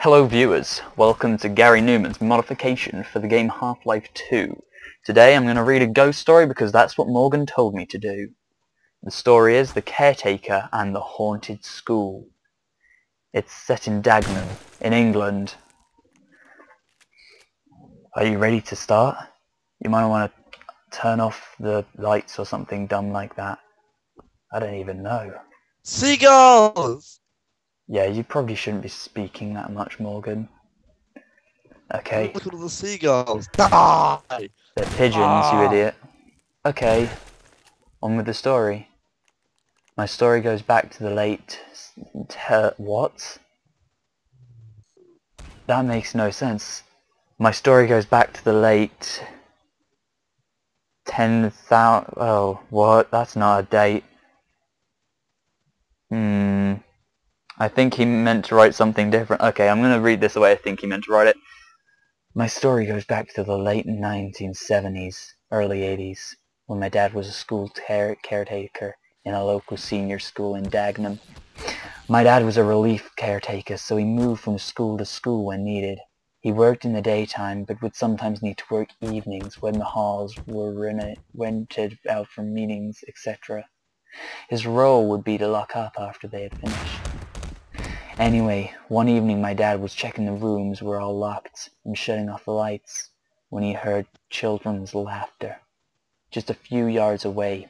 Hello viewers, welcome to Gary Newman's modification for the game Half-Life 2. Today I'm going to read a ghost story because that's what Morgan told me to do. The story is The Caretaker and the Haunted School. It's set in Dagenham, in England. Are you ready to start? You might want to turn off the lights or something dumb like that. I don't even know. Seagulls! Yeah, you probably shouldn't be speaking that much, Morgan. Okay. Look at all the seagulls. Die! They're pigeons, you idiot. Okay, on with the story. My story goes back to the late... what? That makes no sense. My story goes back to the late... 10,000... Oh, what? That's not a date. I think he meant to write something different. Okay, I'm going to read this the way I think he meant to write it. My story goes back to the late 1970s, early 80s, when my dad was a school caretaker in a local senior school in Dagenham. My dad was a relief caretaker, so he moved from school to school when needed. He worked in the daytime, but would sometimes need to work evenings when the halls were rented out for meetings, etc. His role would be to lock up after they had finished. Anyway, one evening my dad was checking the rooms were all locked and shutting off the lights when he heard children's laughter, just a few yards away.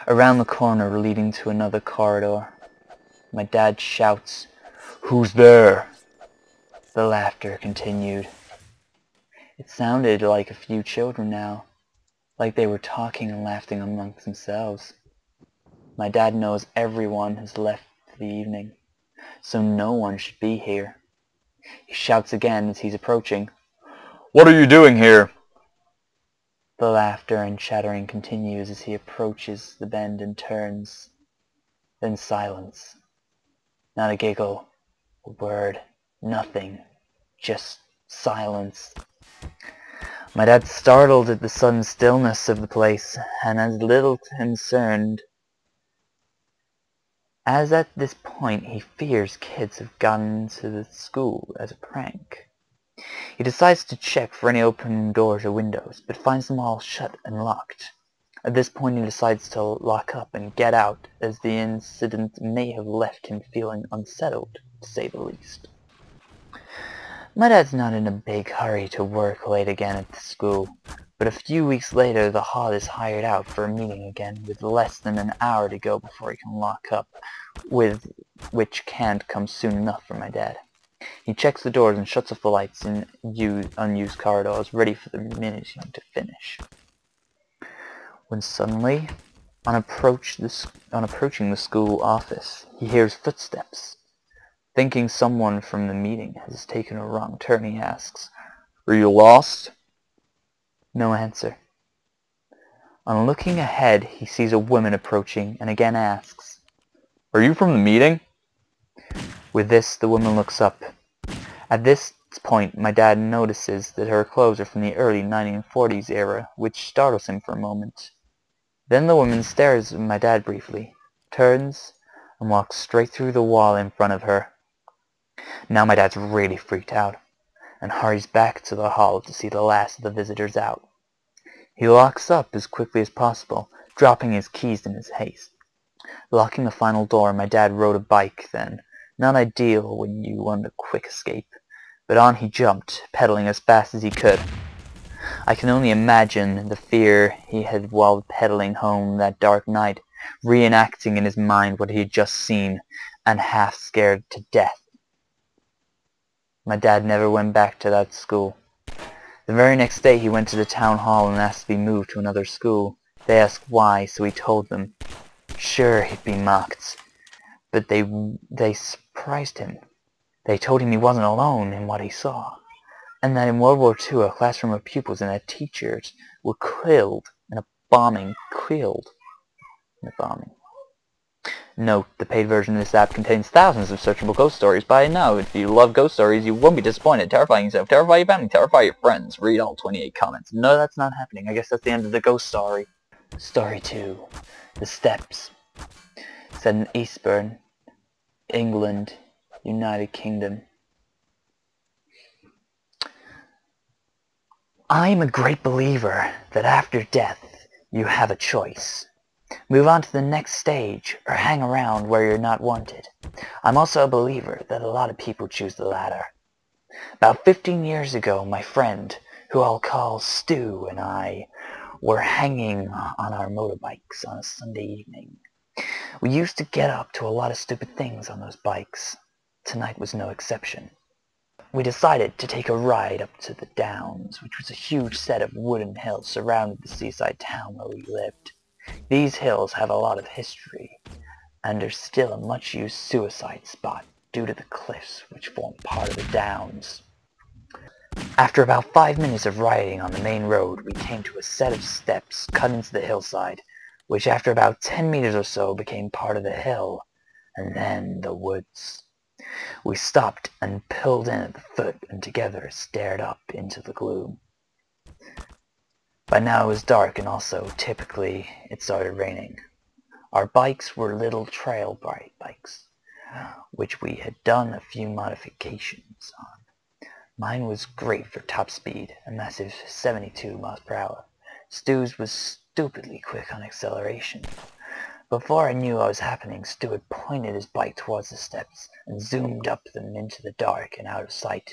Around the corner leading to another corridor, my dad shouts, "Who's there?" The laughter continued. It sounded like a few children now, like they were talking and laughing amongst themselves. My dad knows everyone has left for the evening, so no one should be here. He shouts again as he's approaching, "What are you doing here?" The laughter and chattering continues as he approaches the bend and turns. Then silence. Not a giggle, a word, nothing. Just silence. My dad's startled at the sudden stillness of the place, and as little concerned as at this point he fears kids have gotten into the school as a prank. He decides to check for any open doors or windows, but finds them all shut and locked. At this point he decides to lock up and get out, as the incident may have left him feeling unsettled, to say the least. My dad's not in a big hurry to work late again at the school, but a few weeks later the hall is hired out for a meeting again, with less than an hour to go before he can lock up, which can't come soon enough for my dad. He checks the doors and shuts off the lights in unused corridors, ready for the meeting to finish. When suddenly, on approaching the school office, he hears footsteps. Thinking someone from the meeting has taken a wrong turn, he asks, "Are you lost?" No answer. On looking ahead, he sees a woman approaching and again asks, "Are you from the meeting?" With this, the woman looks up. At this point, my dad notices that her clothes are from the early 1940s era, which startles him for a moment. Then the woman stares at my dad briefly, turns, and walks straight through the wall in front of her. Now my dad's really freaked out, and hurries back to the hall to see the last of the visitors out. He locks up as quickly as possible, dropping his keys in his haste. Locking the final door, my dad rode a bike then, not ideal when you want a quick escape, but on he jumped, pedaling as fast as he could. I can only imagine the fear he had while pedaling home that dark night, reenacting in his mind what he had just seen, and half scared to death. My dad never went back to that school. The very next day he went to the town hall and asked to be moved to another school. They asked why, so he told them. Sure, he'd been mocked, but they surprised him. They told him he wasn't alone in what he saw, and that in World War II a classroom of pupils and their teachers were killed in a bombing. Note, the paid version of this app contains thousands of searchable ghost stories. By now, if you love ghost stories, you won't be disappointed. Terrify yourself, terrify your family, terrify your friends. Read all 28 comments. No, that's not happening. I guess that's the end of the ghost story. Story 2. The Steps. Set in Eastbourne, England, United Kingdom. I'm a great believer that after death you have a choice. Move on to the next stage or hang around where you're not wanted. I'm also a believer that a lot of people choose the latter. About 15 years ago, my friend, who I'll call Stu, and I were hanging on our motorbikes on a Sunday evening. We used to get up to a lot of stupid things on those bikes. Tonight was no exception. We decided to take a ride up to the Downs, which was a huge set of wooden hills surrounding the seaside town where we lived. These hills have a lot of history, and are still a much-used suicide spot due to the cliffs which form part of the Downs. After about 5 minutes of riding on the main road, we came to a set of steps cut into the hillside, which after about 10 meters or so became part of the hill, and then the woods. We stopped and pulled in at the foot and together stared up into the gloom. By now it was dark, and also, typically, it started raining. Our bikes were little trail bikes, which we had done a few modifications on. Mine was great for top speed, a massive 72 miles per hour. Stu's was stupidly quick on acceleration. Before I knew what was happening, Stu had pointed his bike towards the steps and zoomed up them into the dark and out of sight.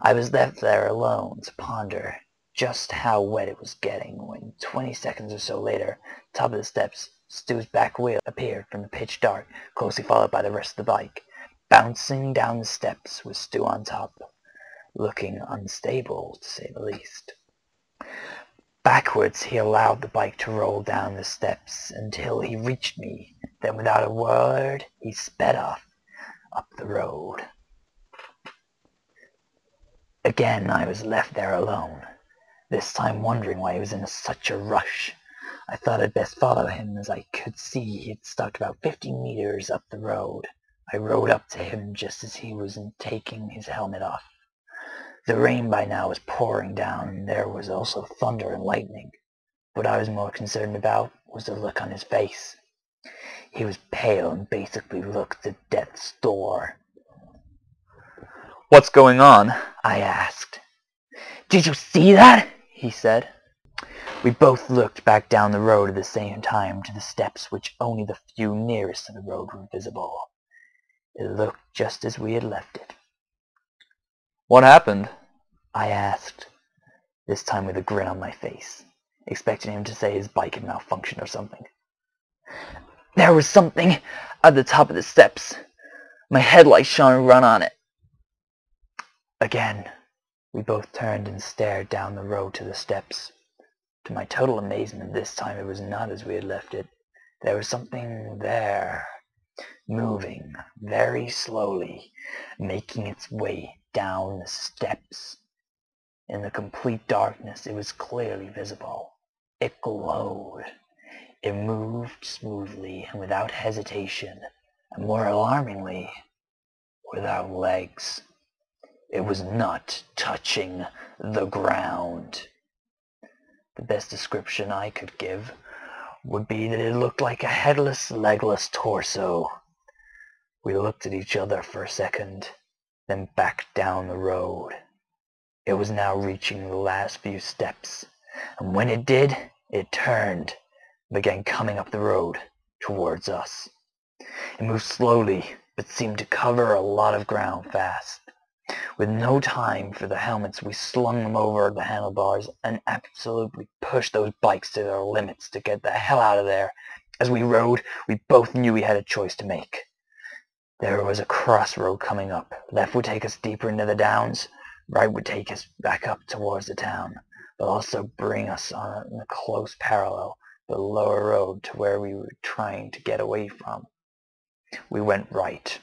I was left there alone to ponder just how wet it was getting when 20 seconds or so later, top of the steps, Stu's back wheel appeared from the pitch dark, closely followed by the rest of the bike. Bouncing down the steps with Stu on top, looking unstable to say the least. Backwards he allowed the bike to roll down the steps until he reached me. Then without a word he sped off up the road. Again I was left there alone, this time wondering why he was in such a rush. I thought I'd best follow him, as I could see he had stopped about 50 meters up the road. I rode up to him just as he was taking his helmet off. The rain by now was pouring down, and there was also thunder and lightning. What I was more concerned about was the look on his face. He was pale and basically looked at death's door. "What's going on?" I asked. "Did you see that?" he said. We both looked back down the road at the same time to the steps, which only the few nearest to the road were visible. It looked just as we had left it. "What happened?" I asked, this time with a grin on my face, expecting him to say his bike had malfunctioned or something. "There was something at the top of the steps. My headlight shone and run on it." Again, we both turned and stared down the road to the steps. To my total amazement, this time it was not as we had left it. There was something there, moving very slowly, making its way down the steps. In the complete darkness, it was clearly visible. It glowed. It moved smoothly and without hesitation, and more alarmingly, without legs. It was not touching the ground. The best description I could give would be that it looked like a headless, legless torso. We looked at each other for a second, then back down the road. It was now reaching the last few steps, and when it did, it turned and began coming up the road towards us. It moved slowly, but seemed to cover a lot of ground fast. With no time for the helmets, we slung them over the handlebars and absolutely pushed those bikes to their limits to get the hell out of there. As we rode, we both knew we had a choice to make. There was a crossroad coming up. Left would take us deeper into the Downs. Right would take us back up towards the town, but also bring us on a close parallel, the lower road to where we were trying to get away from. We went right.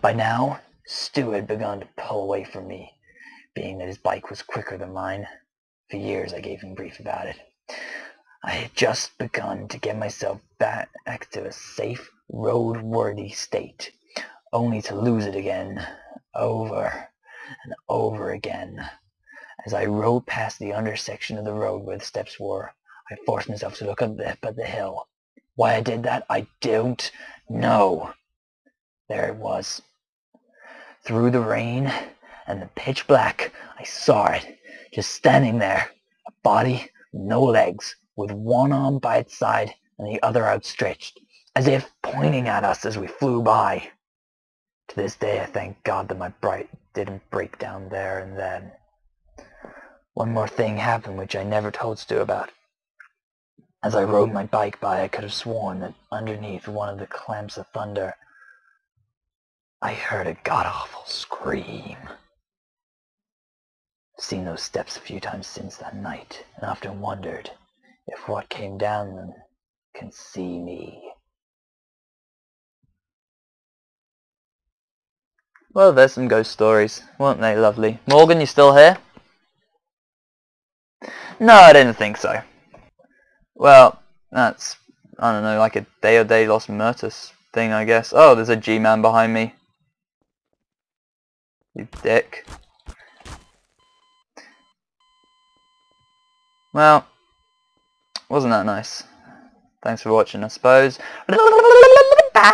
By now, Stu had begun to pull away from me, being that his bike was quicker than mine. For years I gave him grief about it. I had just begun to get myself back to a safe, road-worthy state, only to lose it again, over and over again. As I rode past the undersection of the road where the steps were, I forced myself to look up at the hill. Why I did that, I don't know. There it was. Through the rain and the pitch black, I saw it, just standing there, a body, no legs, with one arm by its side and the other outstretched, as if pointing at us as we flew by. To this day I thank God that my bike didn't break down there and then. One more thing happened which I never told Stu about. As I rode my bike by, I could have sworn that underneath one of the clamps of thunder, I heard a god-awful scream. I've seen those steps a few times since that night, and often wondered if what came down them can see me. Well, there's some ghost stories. Weren't they lovely? Morgan, you still here? No, I didn't think so. Well, that's, I don't know, like a Day or Day Lost Murtus thing, I guess. Oh, there's a G-Man behind me. You dick. Well, wasn't that nice? Thanks for watching, I suppose. Bye!